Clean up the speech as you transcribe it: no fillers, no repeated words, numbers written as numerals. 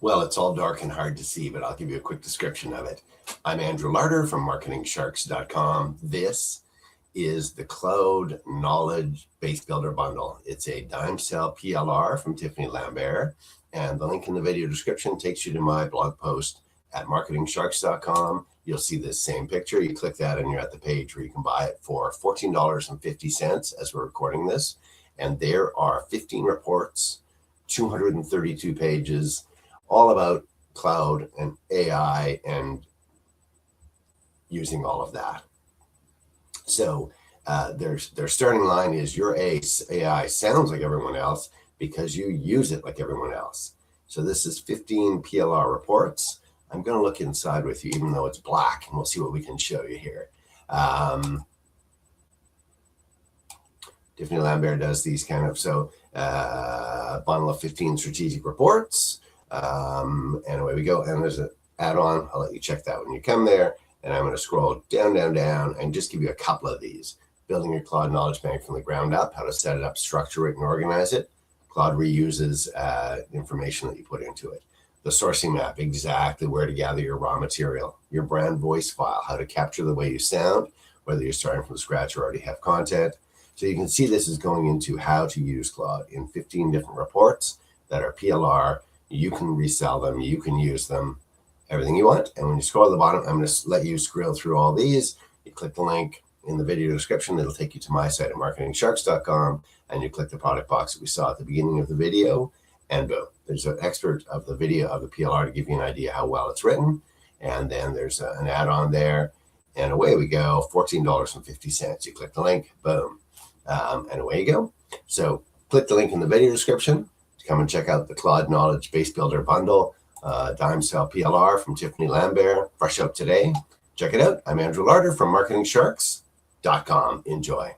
Well, it's all dark and hard to see, but I'll give you a quick description of it. I'm Andrew Larder from marketingsharks.com. This is the Claude Knowledge Base Builder Bundle. It's a Dimesale PLR from Tiffany Lambert, and the link in the video description takes you to my blog post at marketingsharks.com. You'll see this same picture. You click that and you're at the page where you can buy it for $14.50 as we're recording this. And there are 15 reports, 232 pages, all about cloud and AI and using all of that. So their starting line is your AI sounds like everyone else because you use it like everyone else. So this is 15 PLR reports. I'm going to look inside with you, even though it's black, and we'll see what we can show you here. Tiffany Lambert does these kind of, a bundle of 15 strategic reports. And away we go. And there's an add-on. I'll let you check that when you come there. And I'm going to scroll down, and just give you a couple of these. Building your Claude knowledge bank from the ground up, how to set it up, structure it, and organize it. Claude reuses information that you put into it. The sourcing map, exactly where to gather your raw material. Your brand voice file, how to capture the way you sound, whether you're starting from scratch or already have content. So you can see this is going into how to use Claude in 15 different reports that are PLR. You can resell them, you can use them, everything you want. And when you scroll to the bottom, I'm going to let you scroll through all these. You click the link in the video description. It'll take you to my site at marketingsharks.com, and you click the product box that we saw at the beginning of the video, and boom, there's an excerpt of the video of the PLR to give you an idea how well it's written. And then there's an add-on there, and away we go, $14.50. You click the link, boom, and away you go. So click the link in the video description to come and check out the Claude Knowledge Base Builder Bundle, Dimesale PLR from Tiffany Lambert, fresh out today. Check it out. I'm Andrew Larder from marketingsharks.com. Enjoy.